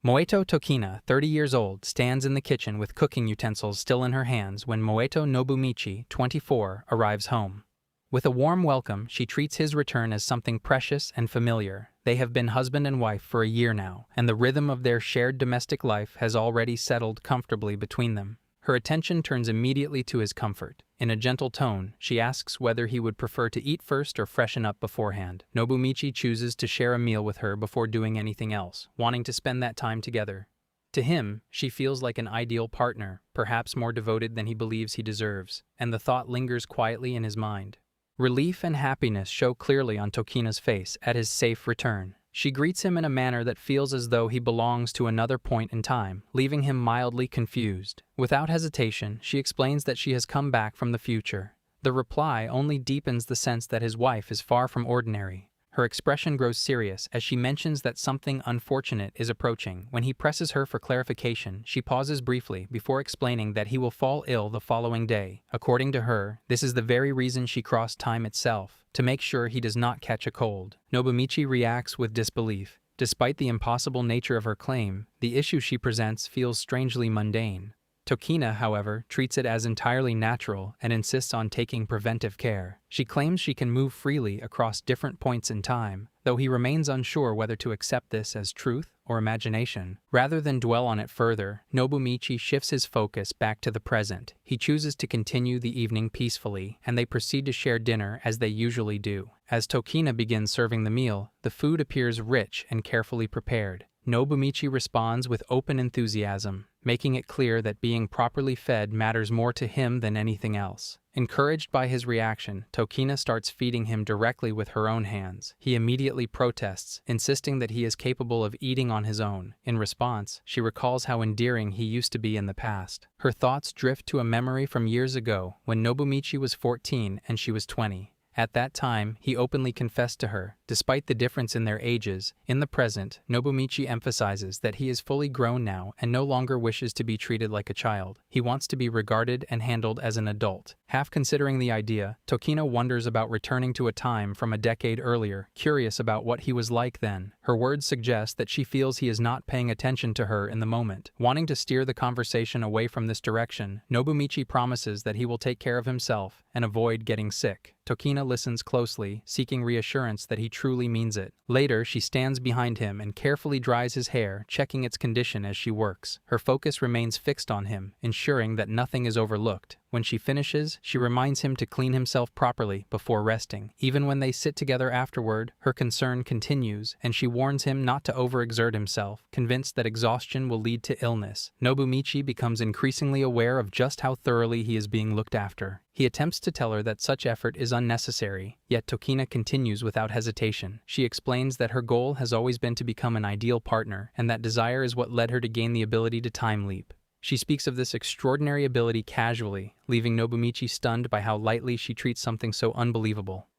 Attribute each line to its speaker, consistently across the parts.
Speaker 1: Moeto Tokina, 30 years old, stands in the kitchen with cooking utensils still in her hands when Moeto Nobumichi, 24, arrives home. With a warm welcome, she treats his return as something precious and familiar. They have been husband and wife for a year now, and the rhythm of their shared domestic life has already settled comfortably between them. Her attention turns immediately to his comfort. In a gentle tone, she asks whether he would prefer to eat first or freshen up beforehand. Nobumichi chooses to share a meal with her before doing anything else, wanting to spend that time together. To him, she feels like an ideal partner, perhaps more devoted than he believes he deserves, and the thought lingers quietly in his mind. Relief and happiness show clearly on Tokina's face at his safe return. She greets him in a manner that feels as though he belongs to another point in time, leaving him mildly confused. Without hesitation, she explains that she has come back from the future. The reply only deepens the sense that his wife is far from ordinary. Her expression grows serious as she mentions that something unfortunate is approaching. When he presses her for clarification, she pauses briefly before explaining that he will fall ill the following day. According to her, this is the very reason she crossed time itself, to make sure he does not catch a cold. Nobumichi reacts with disbelief. Despite the impossible nature of her claim, the issue she presents feels strangely mundane. Tokina, however, treats it as entirely natural and insists on taking preventive care. She claims she can move freely across different points in time, though he remains unsure whether to accept this as truth or imagination. Rather than dwell on it further, Nobumichi shifts his focus back to the present. He chooses to continue the evening peacefully, and they proceed to share dinner as they usually do. As Tokina begins serving the meal, the food appears rich and carefully prepared. Nobumichi responds with open enthusiasm, making it clear that being properly fed matters more to him than anything else. Encouraged by his reaction, Tokina starts feeding him directly with her own hands. He immediately protests, insisting that he is capable of eating on his own. In response, she recalls how endearing he used to be in the past. Her thoughts drift to a memory from years ago when Nobumichi was 14 and she was 20. At that time, he openly confessed to her, despite the difference in their ages. In the present, Nobumichi emphasizes that he is fully grown now and no longer wishes to be treated like a child. He wants to be regarded and handled as an adult. Half considering the idea, Tokina wonders about returning to a time from a decade earlier, curious about what he was like then. Her words suggest that she feels he is not paying attention to her in the moment. Wanting to steer the conversation away from this direction, Nobumichi promises that he will take care of himself and avoid getting sick. Tokina listens closely, seeking reassurance that he truly means it. Later, she stands behind him and carefully dries his hair, checking its condition as she works. Her focus remains fixed on him, ensuring that nothing is overlooked. When she finishes, she reminds him to clean himself properly before resting. Even when they sit together afterward, her concern continues, and she warns him not to overexert himself, convinced that exhaustion will lead to illness. Nobumichi becomes increasingly aware of just how thoroughly he is being looked after. He attempts to tell her that such effort is unnecessary, yet Tokina continues without hesitation. She explains that her goal has always been to become an ideal partner, and that desire is what led her to gain the ability to time leap. She speaks of this extraordinary ability casually, leaving Nobumichi stunned by how lightly she treats something so unbelievable.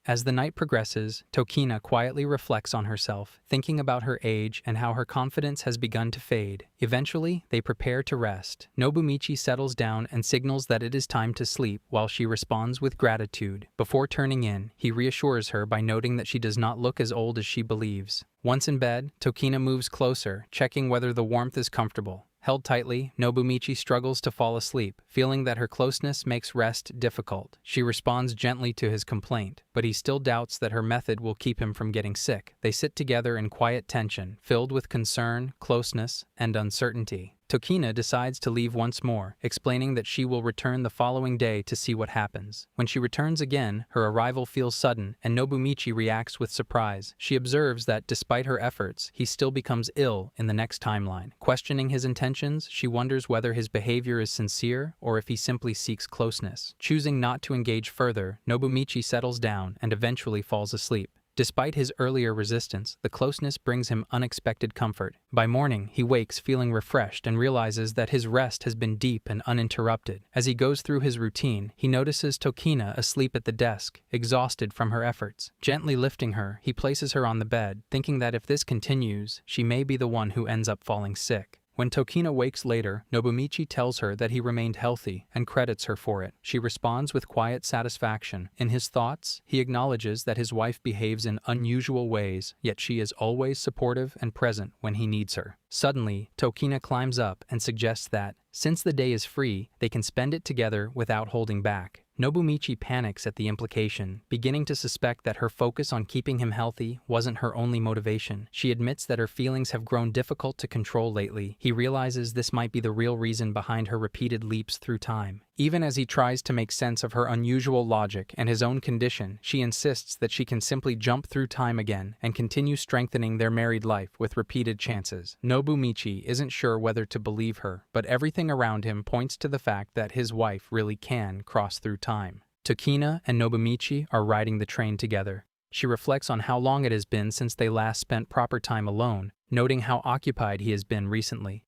Speaker 1: As the night progresses, Tokina quietly reflects on herself, thinking about her age and how her confidence has begun to fade. Eventually, they prepare to rest. Nobumichi settles down and signals that it is time to sleep, while she responds with gratitude. Before turning in, he reassures her by noting that she does not look as old as she believes. Once in bed, Tokina moves closer, checking whether the warmth is comfortable. Held tightly, Nobumichi struggles to fall asleep, feeling that her closeness makes rest difficult. She responds gently to his complaint, but he still doubts that her method will keep him from getting sick. They sit together in quiet tension, filled with concern, closeness, and uncertainty. Tokina decides to leave once more, explaining that she will return the following day to see what happens. When she returns again, her arrival feels sudden, and Nobumichi reacts with surprise. She observes that, despite her efforts, he still becomes ill in the next timeline. Questioning his intentions, she wonders whether his behavior is sincere or if he simply seeks closeness. Choosing not to engage further, Nobumichi settles down and eventually falls asleep. Despite his earlier resistance, the closeness brings him unexpected comfort. By morning, he wakes feeling refreshed and realizes that his rest has been deep and uninterrupted. As he goes through his routine, he notices Tokina asleep at the desk, exhausted from her efforts. Gently lifting her, he places her on the bed, thinking that if this continues, she may be the one who ends up falling sick. When Tokina wakes later, Nobumichi tells her that he remained healthy and credits her for it. She responds with quiet satisfaction. In his thoughts, he acknowledges that his wife behaves in unusual ways, yet she is always supportive and present when he needs her. Suddenly, Tokina climbs up and suggests that, since the day is free, they can spend it together without holding back. Nobumichi panics at the implication, beginning to suspect that her focus on keeping him healthy wasn't her only motivation. She admits that her feelings have grown difficult to control lately. He realizes this might be the real reason behind her repeated leaps through time. Even as he tries to make sense of her unusual logic and his own condition, she insists that she can simply jump through time again and continue strengthening their married life with repeated chances. Nobumichi isn't sure whether to believe her, but everything around him points to the fact that his wife really can cross through time. Tokina and Nobumichi are riding the train together. She reflects on how long it has been since they last spent proper time alone, noting how occupied he has been recently.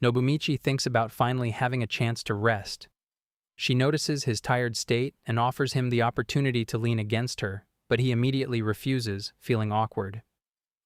Speaker 1: Nobumichi thinks about finally having a chance to rest. She notices his tired state and offers him the opportunity to lean against her, but he immediately refuses, feeling awkward.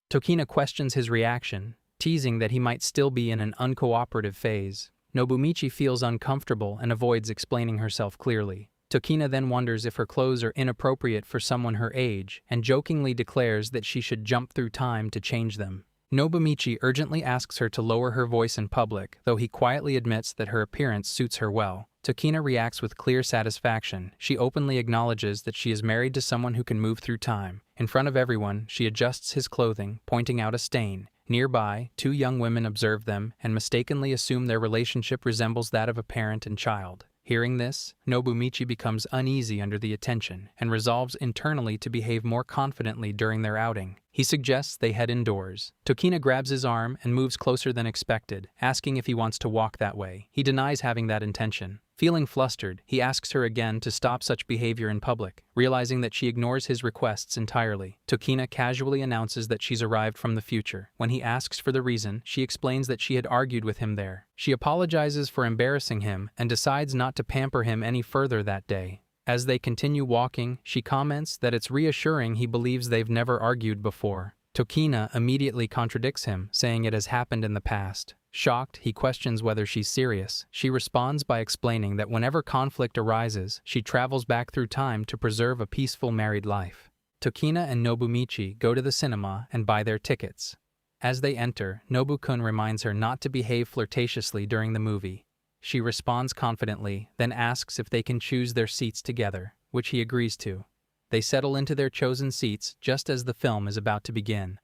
Speaker 1: Tokina questions his reaction, teasing that he might still be in an uncooperative phase. Nobumichi feels uncomfortable and avoids explaining herself clearly. Tokina then wonders if her clothes are inappropriate for someone her age and jokingly declares that she should jump through time to change them. Nobumichi urgently asks her to lower her voice in public, though he quietly admits that her appearance suits her well. Tokina reacts with clear satisfaction. She openly acknowledges that she is married to someone who can move through time. In front of everyone, she adjusts his clothing, pointing out a stain. Nearby, two young women observe them and mistakenly assume their relationship resembles that of a parent and child. Hearing this, Nobumichi becomes uneasy under the attention and resolves internally to behave more confidently during their outing. He suggests they head indoors. Tokina grabs his arm and moves closer than expected, asking if he wants to walk that way. He denies having that intention. Feeling flustered, he asks her again to stop such behavior in public, realizing that she ignores his requests entirely. Tokina casually announces that she's arrived from the future. When he asks for the reason, she explains that she had argued with him there. She apologizes for embarrassing him and decides not to pamper him any further that day. As they continue walking, she comments that it's reassuring he believes they've never argued before. Tokina immediately contradicts him, saying it has happened in the past. Shocked, he questions whether she's serious. She responds by explaining that whenever conflict arises, she travels back through time to preserve a peaceful married life. Tokina and Nobumichi go to the cinema and buy their tickets. As they enter, Nobu-kun reminds her not to behave flirtatiously during the movie. She responds confidently, then asks if they can choose their seats together, which he agrees to. They settle into their chosen seats just as the film is about to begin.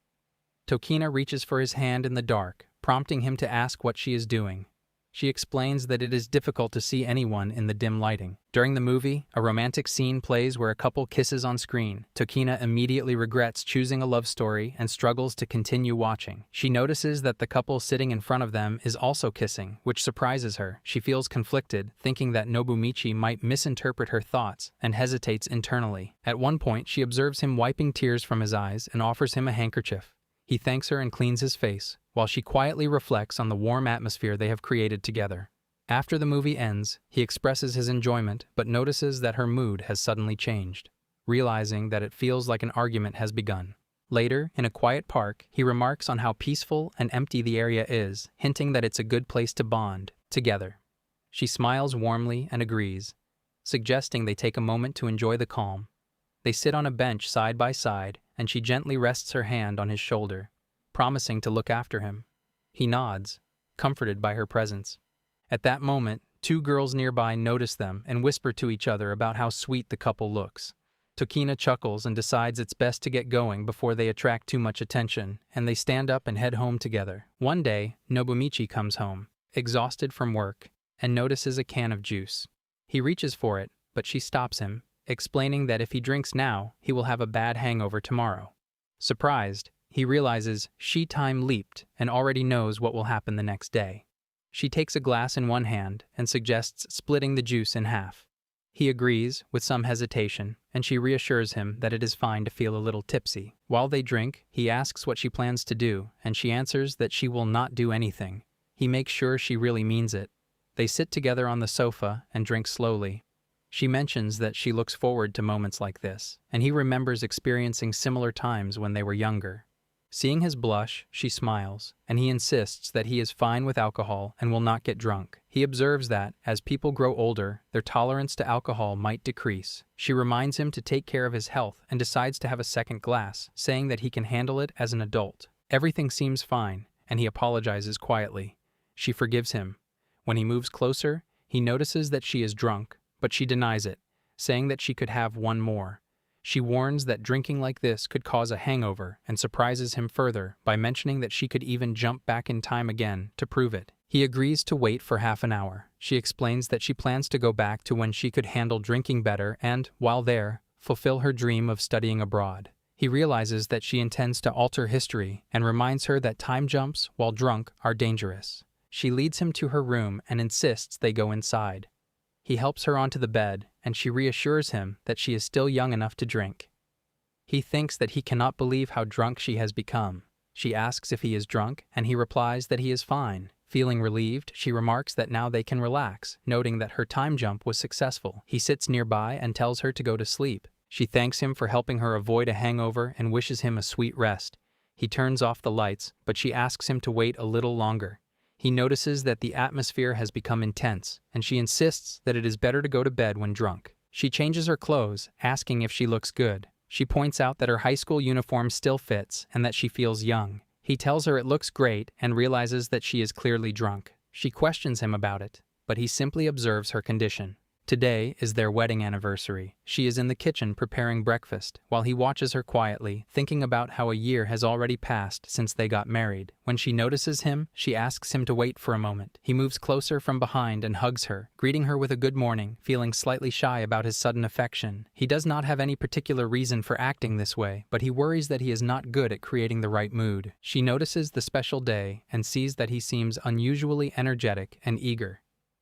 Speaker 1: Tokina reaches for his hand in the dark, prompting him to ask what she is doing. She explains that it is difficult to see anyone in the dim lighting. During the movie, a romantic scene plays where a couple kisses on screen. Tokina immediately regrets choosing a love story and struggles to continue watching. She notices that the couple sitting in front of them is also kissing, which surprises her. She feels conflicted, thinking that Nobumichi might misinterpret her thoughts, and hesitates internally. At one point, she observes him wiping tears from his eyes and offers him a handkerchief. He thanks her and cleans his face, while she quietly reflects on the warm atmosphere they have created together. After the movie ends, he expresses his enjoyment but notices that her mood has suddenly changed, realizing that it feels like an argument has begun. Later, in a quiet park, he remarks on how peaceful and empty the area is, hinting that it's a good place to bond together. She smiles warmly and agrees, suggesting they take a moment to enjoy the calm. They sit on a bench side by side, and she gently rests her hand on his shoulder, promising to look after him. He nods, comforted by her presence. At that moment, two girls nearby notice them and whisper to each other about how sweet the couple looks. Tokina chuckles and decides it's best to get going before they attract too much attention, and they stand up and head home together. One day, Nobumichi comes home, exhausted from work, and notices a can of juice. He reaches for it, but she stops him, explaining that if he drinks now, he will have a bad hangover tomorrow. Surprised, he realizes time leaped and already knows what will happen the next day. She takes a glass in one hand and suggests splitting the juice in half. He agrees, with some hesitation, and she reassures him that it is fine to feel a little tipsy. While they drink, he asks what she plans to do, and she answers that she will not do anything. He makes sure she really means it. They sit together on the sofa and drink slowly. She mentions that she looks forward to moments like this, and he remembers experiencing similar times when they were younger. Seeing his blush, she smiles, and he insists that he is fine with alcohol and will not get drunk. He observes that, as people grow older, their tolerance to alcohol might decrease. She reminds him to take care of his health and decides to have a second glass, saying that he can handle it as an adult. Everything seems fine, and he apologizes quietly. She forgives him. When he moves closer, he notices that she is drunk, but she denies it, saying that she could have one more. She warns that drinking like this could cause a hangover and surprises him further by mentioning that she could even jump back in time again to prove it. He agrees to wait for half an hour. She explains that she plans to go back to when she could handle drinking better and, while there, fulfill her dream of studying abroad. He realizes that she intends to alter history and reminds her that time jumps, while drunk, are dangerous. She leads him to her room and insists they go inside. He helps her onto the bed, and she reassures him that she is still young enough to drink. He thinks that he cannot believe how drunk she has become. She asks if he is drunk, and he replies that he is fine. Feeling relieved, she remarks that now they can relax, noting that her time jump was successful. He sits nearby and tells her to go to sleep. She thanks him for helping her avoid a hangover and wishes him a sweet rest. He turns off the lights, but she asks him to wait a little longer. He notices that the atmosphere has become intense, and she insists that it is better to go to bed when drunk. She changes her clothes, asking if she looks good. She points out that her high school uniform still fits and that she feels young. He tells her it looks great and realizes that she is clearly drunk. She questions him about it, but he simply observes her condition. Today is their wedding anniversary. She is in the kitchen preparing breakfast, while he watches her quietly, thinking about how a year has already passed since they got married. When she notices him, she asks him to wait for a moment. He moves closer from behind and hugs her, greeting her with a good morning, feeling slightly shy about his sudden affection. He does not have any particular reason for acting this way, but he worries that he is not good at creating the right mood. She notices the special day and sees that he seems unusually energetic and eager.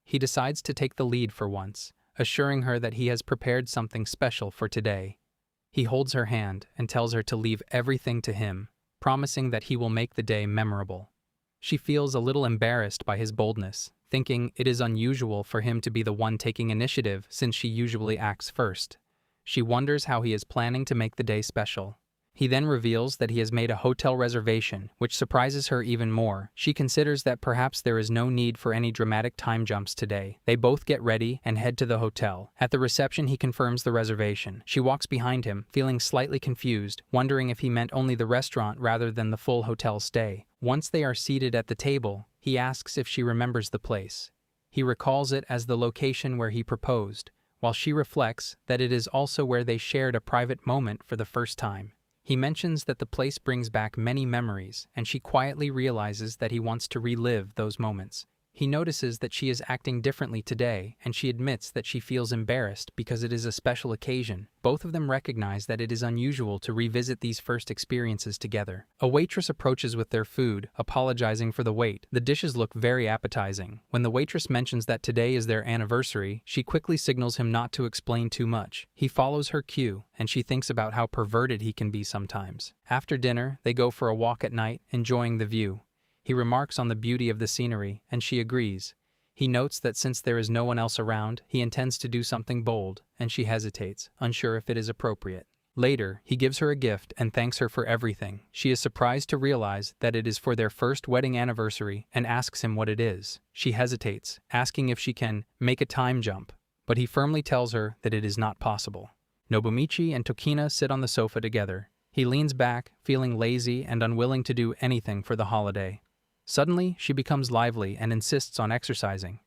Speaker 1: He decides to take the lead for once, assuring her that he has prepared something special for today. He holds her hand and tells her to leave everything to him, promising that he will make the day memorable. She feels a little embarrassed by his boldness, thinking it is unusual for him to be the one taking initiative since she usually acts first. She wonders how he is planning to make the day special. He then reveals that he has made a hotel reservation, which surprises her even more. She considers that perhaps there is no need for any dramatic time jumps today. They both get ready and head to the hotel. At the reception, he confirms the reservation. She walks behind him, feeling slightly confused, wondering if he meant only the restaurant rather than the full hotel stay. Once they are seated at the table, he asks if she remembers the place. He recalls it as the location where he proposed, while she reflects that it is also where they shared a private moment for the first time. He mentions that the place brings back many memories, and she quietly realizes that he wants to relive those moments. He notices that she is acting differently today, and she admits that she feels embarrassed because it is a special occasion. Both of them recognize that it is unusual to revisit these first experiences together. A waitress approaches with their food, apologizing for the wait. The dishes look very appetizing. When the waitress mentions that today is their anniversary, she quickly signals him not to explain too much. He follows her cue, and she thinks about how perverted he can be sometimes. After dinner, they go for a walk at night, enjoying the view. He remarks on the beauty of the scenery, and she agrees. He notes that since there is no one else around, he intends to do something bold, and she hesitates, unsure if it is appropriate. Later, he gives her a gift and thanks her for everything. She is surprised to realize that it is for their first wedding anniversary and asks him what it is. She hesitates, asking if she can make a time jump, but he firmly tells her that it is not possible. Nobumichi and Tokina sit on the sofa together. He leans back, feeling lazy and unwilling to do anything for the holiday. Suddenly, she becomes lively and insists on exercising.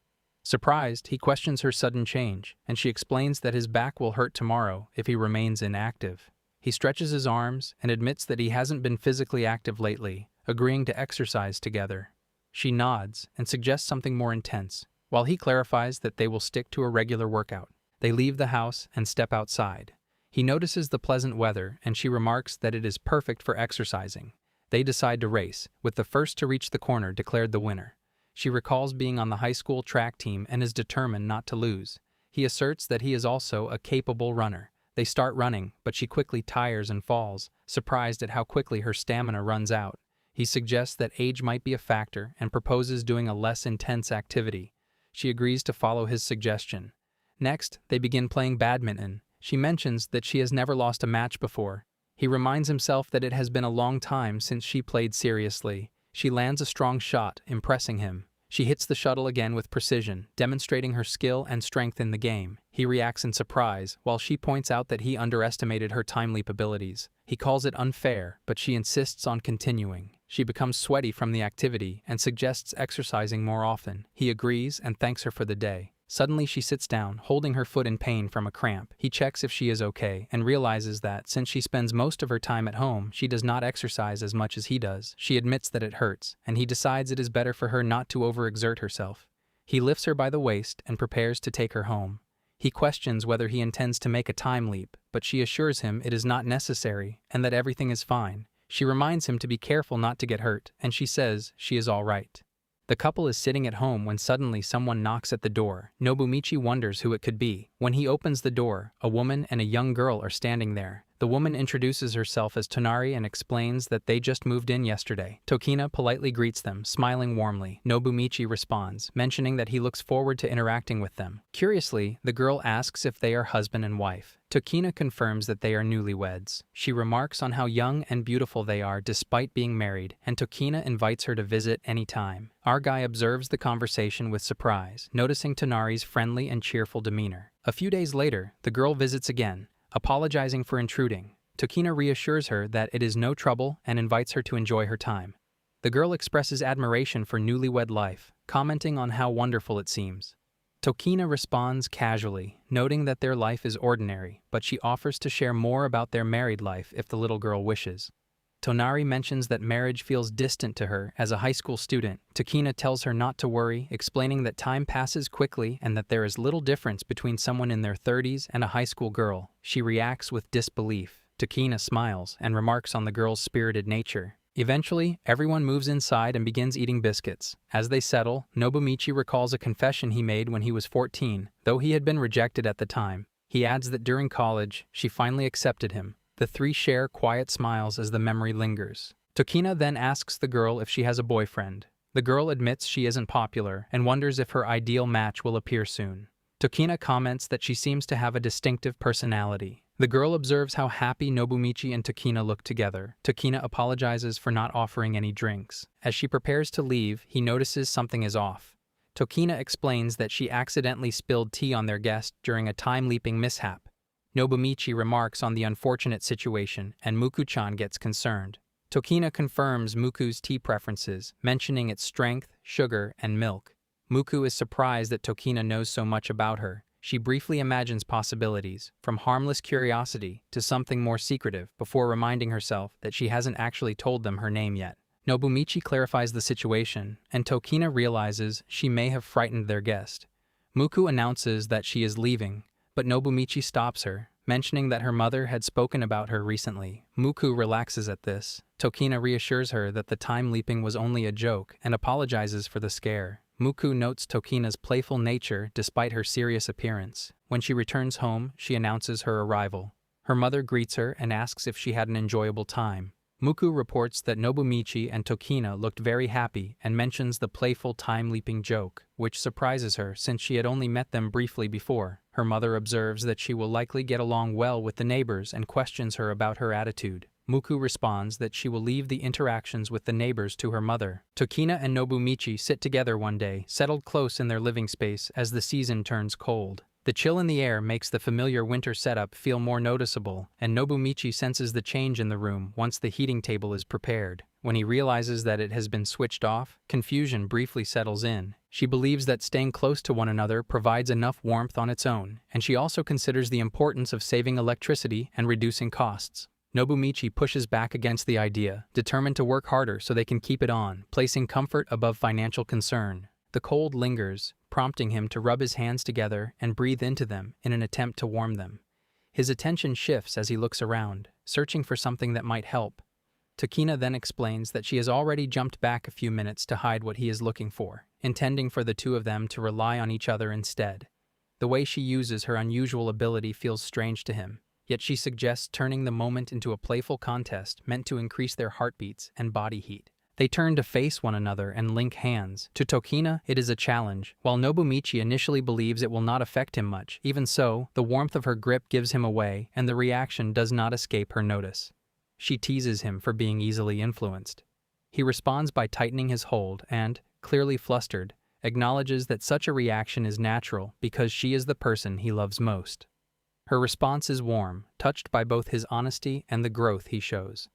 Speaker 1: Surprised, he questions her sudden change, and she explains that his back will hurt tomorrow if he remains inactive. He stretches his arms and admits that he hasn't been physically active lately, agreeing to exercise together. She nods and suggests something more intense, while he clarifies that they will stick to a regular workout. They leave the house and step outside. He notices the pleasant weather, and she remarks that it is perfect for exercising. They decide to race, with the first to reach the corner declared the winner. She recalls being on the high school track team and is determined not to lose. He asserts that he is also a capable runner. They start running, but she quickly tires and falls, surprised at how quickly her stamina runs out. He suggests that age might be a factor and proposes doing a less intense activity. She agrees to follow his suggestion. Next, they begin playing badminton. She mentions that she has never lost a match before. He reminds himself that it has been a long time since she played seriously. She lands a strong shot, impressing him. She hits the shuttle again with precision, demonstrating her skill and strength in the game. He reacts in surprise, while she points out that he underestimated her time leap abilities. He calls it unfair, but she insists on continuing. She becomes sweaty from the activity and suggests exercising more often. He agrees and thanks her for the day. Suddenly she sits down, holding her foot in pain from a cramp. He checks if she is okay and realizes that, since she spends most of her time at home, she does not exercise as much as he does. She admits that it hurts, and he decides it is better for her not to overexert herself. He lifts her by the waist and prepares to take her home. He questions whether he intends to make a time leap, but she assures him it is not necessary and that everything is fine. She reminds him to be careful not to get hurt, and she says she is all right. The couple is sitting at home when suddenly someone knocks at the door. Nobumichi wonders who it could be. When he opens the door, a woman and a young girl are standing there. The woman introduces herself as Tonari and explains that they just moved in yesterday. Tokina politely greets them, smiling warmly. Nobumichi responds, mentioning that he looks forward to interacting with them. Curiously, the girl asks if they are husband and wife. Tokina confirms that they are newlyweds. She remarks on how young and beautiful they are despite being married, and Tokina invites her to visit anytime. Our guy observes the conversation with surprise, noticing Tonari's friendly and cheerful demeanor. A few days later, the girl visits again, apologizing for intruding. Tokina reassures her that it is no trouble and invites her to enjoy her time. The girl expresses admiration for newlywed life, commenting on how wonderful it seems. Tokina responds casually, noting that their life is ordinary, but she offers to share more about their married life if the little girl wishes. Tonari mentions that marriage feels distant to her as a high school student. Tokina tells her not to worry, explaining that time passes quickly and that there is little difference between someone in their 30s and a high school girl. She reacts with disbelief. Tokina smiles and remarks on the girl's spirited nature. Eventually, everyone moves inside and begins eating biscuits. As they settle, Nobumichi recalls a confession he made when he was 14, though he had been rejected at the time. He adds that during college, she finally accepted him. The three share quiet smiles as the memory lingers. Tokina then asks the girl if she has a boyfriend. The girl admits she isn't popular and wonders if her ideal match will appear soon. Tokina comments that she seems to have a distinctive personality. The girl observes how happy Nobumichi and Tokina look together. Tokina apologizes for not offering any drinks. As she prepares to leave, he notices something is off. Tokina explains that she accidentally spilled tea on their guest during a time-leaping mishap. Nobumichi remarks on the unfortunate situation, and Muku-chan gets concerned. Tokina confirms Muku's tea preferences, mentioning its strength, sugar, and milk. Muku is surprised that Tokina knows so much about her. She briefly imagines possibilities, from harmless curiosity to something more secretive, before reminding herself that she hasn't actually told them her name yet. Nobumichi clarifies the situation, and Tokina realizes she may have frightened their guest. Muku announces that she is leaving, but Nobumichi stops her, mentioning that her mother had spoken about her recently. Muku relaxes at this. Tokina reassures her that the time leaping was only a joke and apologizes for the scare. Muku notes Tokina's playful nature despite her serious appearance. When she returns home, she announces her arrival. Her mother greets her and asks if she had an enjoyable time. Muku reports that Nobumichi and Tokina looked very happy and mentions the playful time-leaping joke, which surprises her since she had only met them briefly before. Her mother observes that she will likely get along well with the neighbors and questions her about her attitude. Muku responds that she will leave the interactions with the neighbors to her mother. Tokina and Nobumichi sit together one day, settled close in their living space as the season turns cold. The chill in the air makes the familiar winter setup feel more noticeable, and Nobumichi senses the change in the room once the heating table is prepared. When he realizes that it has been switched off, confusion briefly settles in. She believes that staying close to one another provides enough warmth on its own, and she also considers the importance of saving electricity and reducing costs. Nobumichi pushes back against the idea, determined to work harder so they can keep it on, placing comfort above financial concern. The cold lingers, prompting him to rub his hands together and breathe into them in an attempt to warm them. His attention shifts as he looks around, searching for something that might help. Tokina then explains that she has already jumped back a few minutes to hide what he is looking for, intending for the two of them to rely on each other instead. The way she uses her unusual ability feels strange to him, yet she suggests turning the moment into a playful contest meant to increase their heartbeats and body heat. They turn to face one another and link hands. To Tokina, it is a challenge, while Nobumichi initially believes it will not affect him much. Even so, the warmth of her grip gives him away, and the reaction does not escape her notice. she teases him for being easily influenced. He responds by tightening his hold and, clearly flustered, acknowledges that such a reaction is natural because she is the person he loves most. Her response is warm, touched by both his honesty and the growth he shows.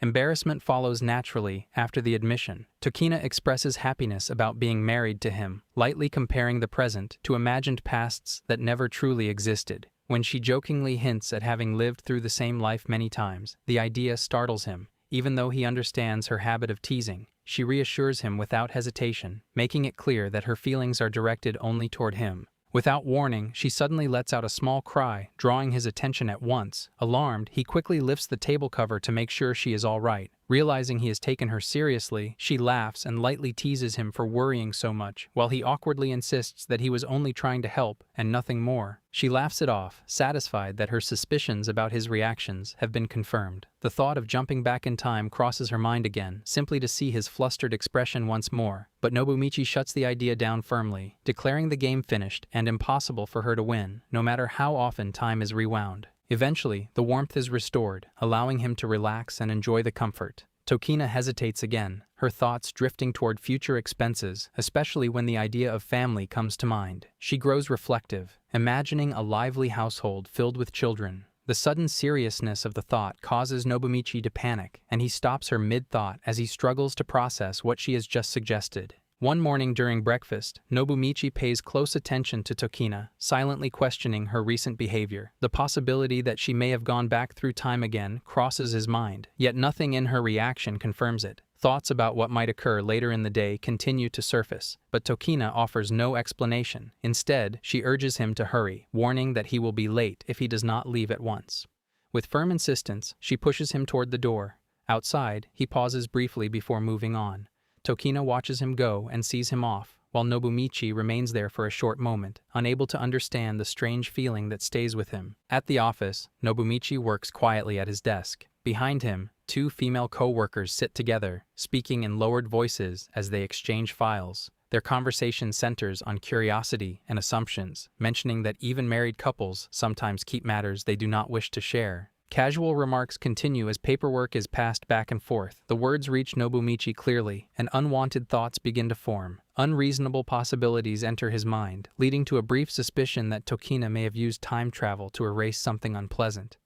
Speaker 1: Embarrassment follows naturally after the admission. Tokina expresses happiness about being married to him, lightly comparing the present to imagined pasts that never truly existed. When she jokingly hints at having lived through the same life many times, the idea startles him. Even though he understands her habit of teasing, she reassures him without hesitation, making it clear that her feelings are directed only toward him. Without warning, she suddenly lets out a small cry, drawing his attention at once. Alarmed, he quickly lifts the table cover to make sure she is all right. Realizing he has taken her seriously, she laughs and lightly teases him for worrying so much, while he awkwardly insists that he was only trying to help and nothing more. She laughs it off, satisfied that her suspicions about his reactions have been confirmed. The thought of jumping back in time crosses her mind again, simply to see his flustered expression once more. But Nobumichi shuts the idea down firmly, declaring the game finished and impossible for her to win, no matter how often time is rewound. Eventually, the warmth is restored, allowing him to relax and enjoy the comfort. Tokina hesitates again, her thoughts drifting toward future expenses, especially when the idea of family comes to mind. She grows reflective, imagining a lively household filled with children. The sudden seriousness of the thought causes Nobumichi to panic, and he stops her mid-thought as he struggles to process what she has just suggested. One morning during breakfast, Nobumichi pays close attention to Tokina, silently questioning her recent behavior. The possibility that she may have gone back through time again crosses his mind, yet nothing in her reaction confirms it. Thoughts about what might occur later in the day continue to surface, but Tokina offers no explanation. Instead, she urges him to hurry, warning that he will be late if he does not leave at once. With firm insistence, she pushes him toward the door. Outside, he pauses briefly before moving on. Tokina watches him go and sees him off, while Nobumichi remains there for a short moment, unable to understand the strange feeling that stays with him. At the office, Nobumichi works quietly at his desk. Behind him, two female co-workers sit together, speaking in lowered voices as they exchange files. Their conversation centers on curiosity and assumptions, mentioning that even married couples sometimes keep matters they do not wish to share. Casual remarks continue as paperwork is passed back and forth. The words reach Nobumichi clearly, and unwanted thoughts begin to form. Unreasonable possibilities enter his mind, leading to a brief suspicion that Tokina may have used time travel to erase something unpleasant.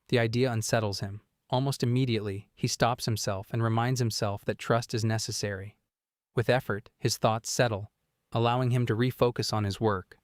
Speaker 1: The idea unsettles him. Almost immediately, he stops himself and reminds himself that trust is necessary. With effort, his thoughts settle, allowing him to refocus on his work.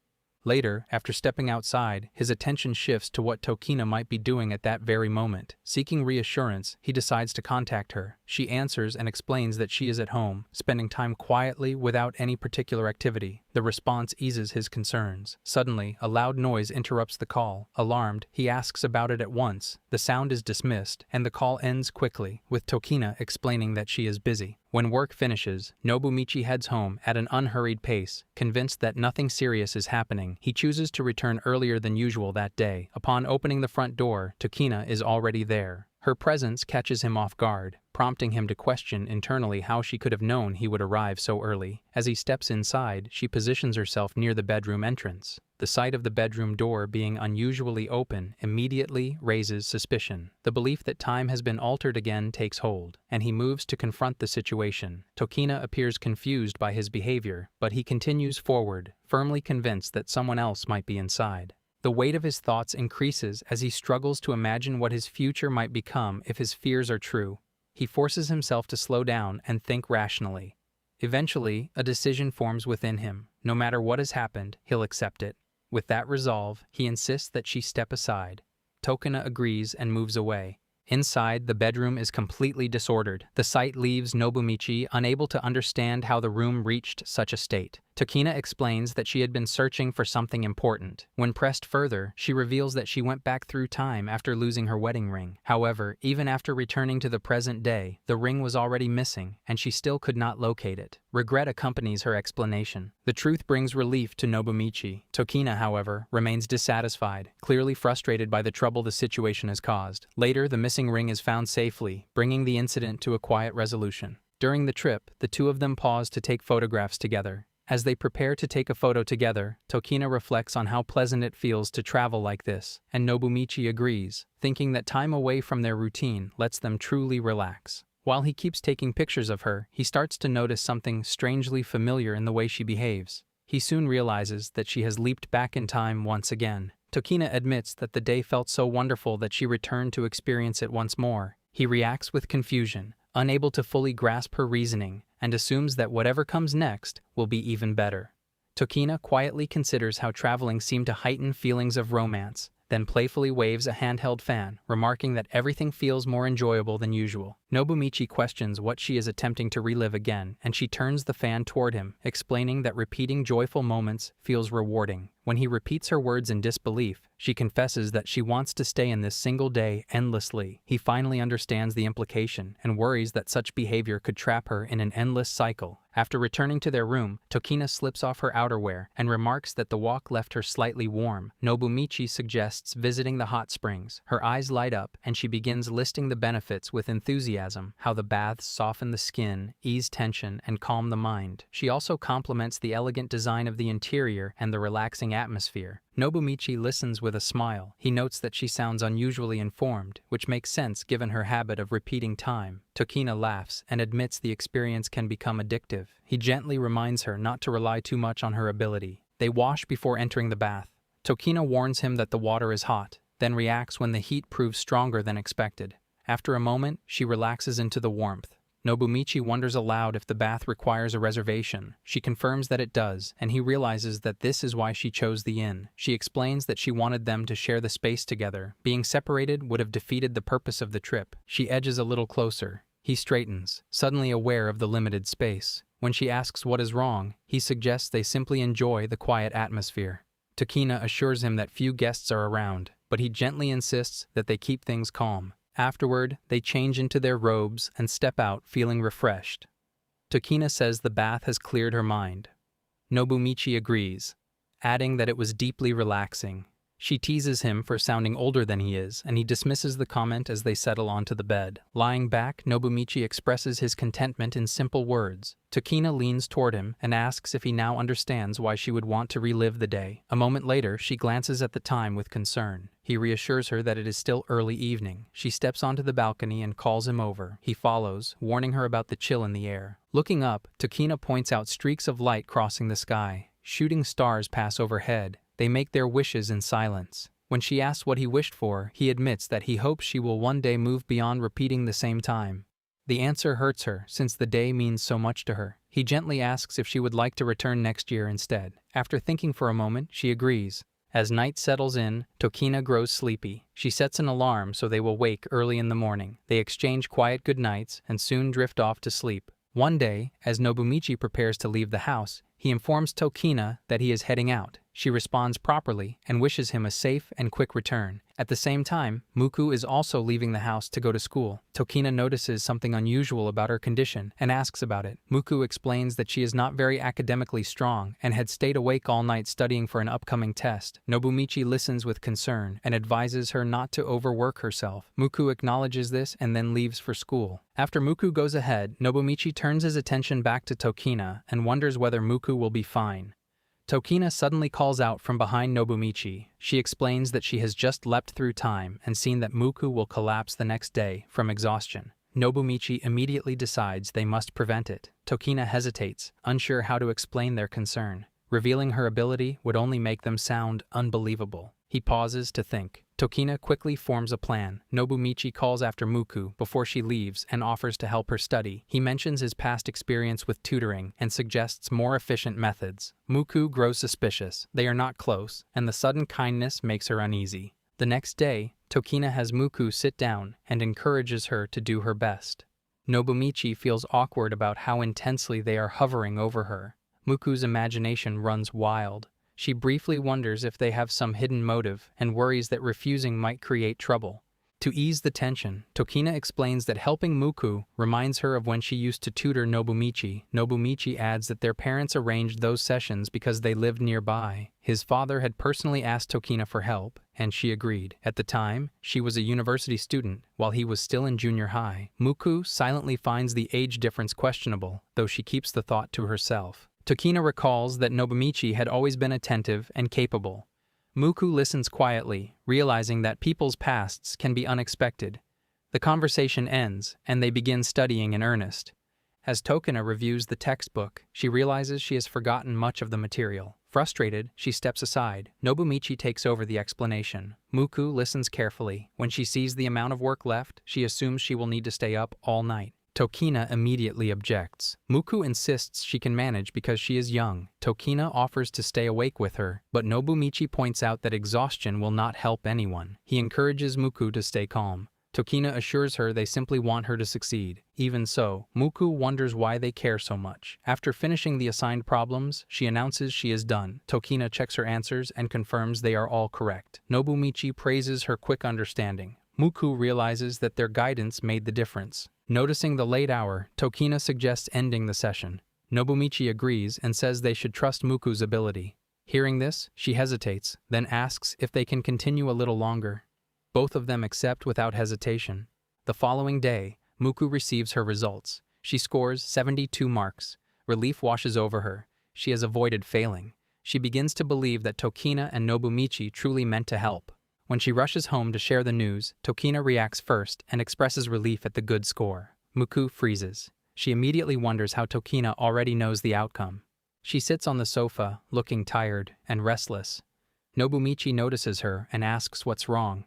Speaker 1: Later, after stepping outside, his attention shifts to what Tokina might be doing at that very moment. Seeking reassurance, he decides to contact her. She answers and explains that she is at home, spending time quietly without any particular activity. The response eases his concerns. Suddenly, a loud noise interrupts the call. Alarmed, he asks about it at once. The sound is dismissed, and the call ends quickly, with Tokina explaining that she is busy. When work finishes, Nobumichi heads home at an unhurried pace. Convinced that nothing serious is happening, he chooses to return earlier than usual that day. Upon opening the front door, Tokina is already there. Her presence catches him off guard, prompting him to question internally how she could have known he would arrive so early. As he steps inside, she positions herself near the bedroom entrance. The sight of the bedroom door being unusually open immediately raises suspicion. The belief that time has been altered again takes hold, and he moves to confront the situation. Tokina appears confused by his behavior, but he continues forward, firmly convinced that someone else might be inside. The weight of his thoughts increases as he struggles to imagine what his future might become if his fears are true. He forces himself to slow down and think rationally. Eventually, a decision forms within him. No matter what has happened, he'll accept it. With that resolve, he insists that she step aside. Tokina agrees and moves away. Inside, the bedroom is completely disordered. The sight leaves Nobumichi unable to understand how the room reached such a state. Tokina explains that she had been searching for something important. When pressed further, she reveals that she went back through time after losing her wedding ring. However, even after returning to the present day, the ring was already missing, and she still could not locate it. Regret accompanies her explanation. The truth brings relief to Nobumichi. Tokina, however, remains dissatisfied, clearly frustrated by the trouble the situation has caused. Later, the missing ring is found safely, bringing the incident to a quiet resolution. During the trip, the two of them pause to take photographs together. As they prepare to take a photo together, Tokina reflects on how pleasant it feels to travel like this, and Nobumichi agrees, thinking that time away from their routine lets them truly relax. While he keeps taking pictures of her, he starts to notice something strangely familiar in the way she behaves. He soon realizes that she has leaped back in time once again. Tokina admits that the day felt so wonderful that she returned to experience it once more. He reacts with confusion, unable to fully grasp her reasoning, and assumes that whatever comes next will be even better. Tokina quietly considers how traveling seemed to heighten feelings of romance, then playfully waves a handheld fan, remarking that everything feels more enjoyable than usual. Nobumichi questions what she is attempting to relive again, and she turns the fan toward him, explaining that repeating joyful moments feels rewarding. When he repeats her words in disbelief, she confesses that she wants to stay in this single day endlessly. He finally understands the implication and worries that such behavior could trap her in an endless cycle. After returning to their room, Tokina slips off her outerwear and remarks that the walk left her slightly warm. Nobumichi suggests visiting the hot springs. Her eyes light up, and she begins listing the benefits with enthusiasm, how the baths soften the skin, ease tension, and calm the mind. She also compliments the elegant design of the interior and the relaxing atmosphere. Nobumichi listens with a smile. He notes that she sounds unusually informed, which makes sense given her habit of repeating time. Tokina laughs and admits the experience can become addictive. He gently reminds her not to rely too much on her ability. They wash before entering the bath. Tokina warns him that the water is hot, then reacts when the heat proves stronger than expected. After a moment, she relaxes into the warmth. Nobumichi wonders aloud if the bath requires a reservation. She confirms that it does, and he realizes that this is why she chose the inn. She explains that she wanted them to share the space together. Being separated would have defeated the purpose of the trip. She edges a little closer. He straightens, suddenly aware of the limited space. When she asks what is wrong, he suggests they simply enjoy the quiet atmosphere. Tokina assures him that few guests are around, but he gently insists that they keep things calm. Afterward, they change into their robes and step out feeling refreshed. Tokina says the bath has cleared her mind. Nobumichi agrees, adding that it was deeply relaxing. She teases him for sounding older than he is, and he dismisses the comment as they settle onto the bed. Lying back, Nobumichi expresses his contentment in simple words. Tokina leans toward him and asks if he now understands why she would want to relive the day. A moment later, she glances at the time with concern. He reassures her that it is still early evening. She steps onto the balcony and calls him over. He follows, warning her about the chill in the air. Looking up, Tokina points out streaks of light crossing the sky. Shooting stars pass overhead. They make their wishes in silence. When she asks what he wished for, he admits that he hopes she will one day move beyond repeating the same time. The answer hurts her, since the day means so much to her. He gently asks if she would like to return next year instead. After thinking for a moment, she agrees. As night settles in, Tokina grows sleepy. She sets an alarm so they will wake early in the morning. They exchange quiet goodnights and soon drift off to sleep. One day, as Nobumichi prepares to leave the house, he informs Tokina that he is heading out. She responds properly and wishes him a safe and quick return. At the same time, Muku is also leaving the house to go to school. Tokina notices something unusual about her condition and asks about it. Muku explains that she is not very academically strong and had stayed awake all night studying for an upcoming test. Nobumichi listens with concern and advises her not to overwork herself. Muku acknowledges this and then leaves for school. After Muku goes ahead, Nobumichi turns his attention back to Tokina and wonders whether Muku will be fine. Tokina suddenly calls out from behind Nobumichi. She explains that she has just leapt through time and seen that Muku will collapse the next day from exhaustion. Nobumichi immediately decides they must prevent it. Tokina hesitates, unsure how to explain their concern. Revealing her ability would only make them sound unbelievable. He pauses to think. Tokina quickly forms a plan. Nobumichi calls after Muku before she leaves and offers to help her study. He mentions his past experience with tutoring and suggests more efficient methods. Muku grows suspicious. They are not close, and the sudden kindness makes her uneasy. The next day, Tokina has Muku sit down and encourages her to do her best. Nobumichi feels awkward about how intensely they are hovering over her. Muku's imagination runs wild. She briefly wonders if they have some hidden motive and worries that refusing might create trouble. To ease the tension, Tokina explains that helping Muku reminds her of when she used to tutor Nobumichi. Nobumichi adds that their parents arranged those sessions because they lived nearby. His father had personally asked Tokina for help, and she agreed. At the time, she was a university student, while he was still in junior high. Muku silently finds the age difference questionable, though she keeps the thought to herself. Tokina recalls that Nobumichi had always been attentive and capable. Muku listens quietly, realizing that people's pasts can be unexpected. The conversation ends, and they begin studying in earnest. As Tokina reviews the textbook, she realizes she has forgotten much of the material. Frustrated, she steps aside. Nobumichi takes over the explanation. Muku listens carefully. When she sees the amount of work left, she assumes she will need to stay up all night. Tokina immediately objects. Muku insists she can manage because she is young. Tokina offers to stay awake with her, but Nobumichi points out that exhaustion will not help anyone. He encourages Muku to stay calm. Tokina assures her they simply want her to succeed. Even so, Muku wonders why they care so much. After finishing the assigned problems, she announces she is done. Tokina checks her answers and confirms they are all correct. Nobumichi praises her quick understanding. Muku realizes that their guidance made the difference. Noticing the late hour, Tokina suggests ending the session. Nobumichi agrees and says they should trust Muku's ability. Hearing this, she hesitates, then asks if they can continue a little longer. Both of them accept without hesitation. The following day, Muku receives her results. She scores 72 marks. Relief washes over her. She has avoided failing. She begins to believe that Tokina and Nobumichi truly meant to help. When she rushes home to share the news, Tokina reacts first and expresses relief at the good score. Muku freezes. She immediately wonders how Tokina already knows the outcome. She sits on the sofa, looking tired and restless. Nobumichi notices her and asks what's wrong.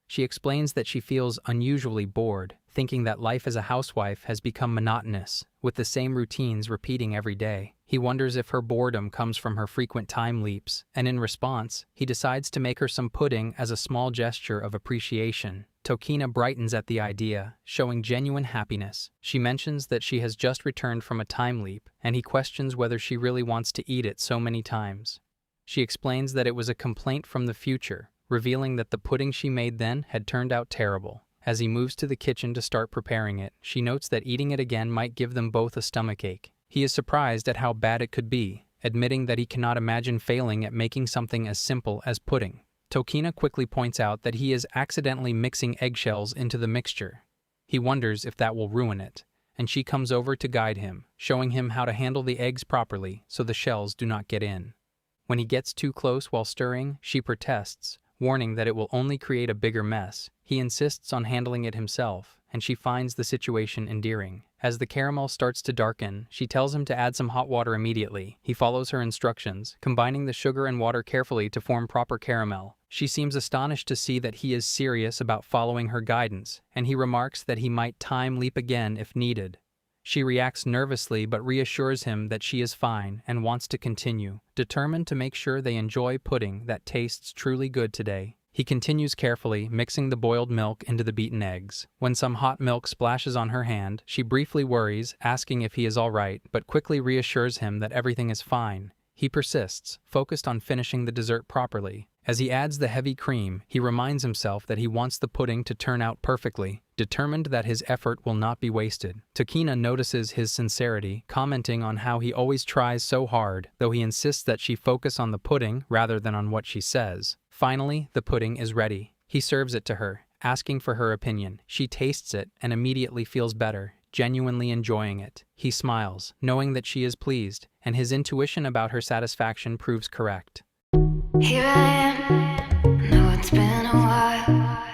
Speaker 1: She explains that she feels unusually bored, thinking that life as a housewife has become monotonous, with the same routines repeating every day. He wonders if her boredom comes from her frequent time leaps, and in response, he decides to make her some pudding as a small gesture of appreciation. Tokina brightens at the idea, showing genuine happiness. She mentions that she has just returned from a time leap, and he questions whether she really wants to eat it so many times. She explains that it was a complaint from the future, revealing that the pudding she made then had turned out terrible. As he moves to the kitchen to start preparing it, she notes that eating it again might give them both a stomachache. He is surprised at how bad it could be, admitting that he cannot imagine failing at making something as simple as pudding. Tokina quickly points out that he is accidentally mixing eggshells into the mixture. He wonders if that will ruin it, and she comes over to guide him, showing him how to handle the eggs properly so the shells do not get in. When he gets too close while stirring, she protests, warning that it will only create a bigger mess. He insists on handling it himself, and she finds the situation endearing. As the caramel starts to darken, she tells him to add some hot water immediately. He follows her instructions, combining the sugar and water carefully to form proper caramel. She seems astonished to see that he is serious about following her guidance, and he remarks that he might time leap again if needed. She reacts nervously but reassures him that she is fine and wants to continue, determined to make sure they enjoy pudding that tastes truly good today. He continues carefully, mixing the boiled milk into the beaten eggs. When some hot milk splashes on her hand, she briefly worries, asking if he is all right, but quickly reassures him that everything is fine. He persists, focused on finishing the dessert properly. As he adds the heavy cream, he reminds himself that he wants the pudding to turn out perfectly, determined that his effort will not be wasted. Tokina notices his sincerity, commenting on how he always tries so hard, though he insists that she focus on the pudding rather than on what she says. Finally, the pudding is ready. He serves it to her, asking for her opinion. She tastes it and immediately feels better, genuinely enjoying it. He smiles, knowing that she is pleased, and his intuition about her satisfaction proves correct.
Speaker 2: Here I am, know it's been a while.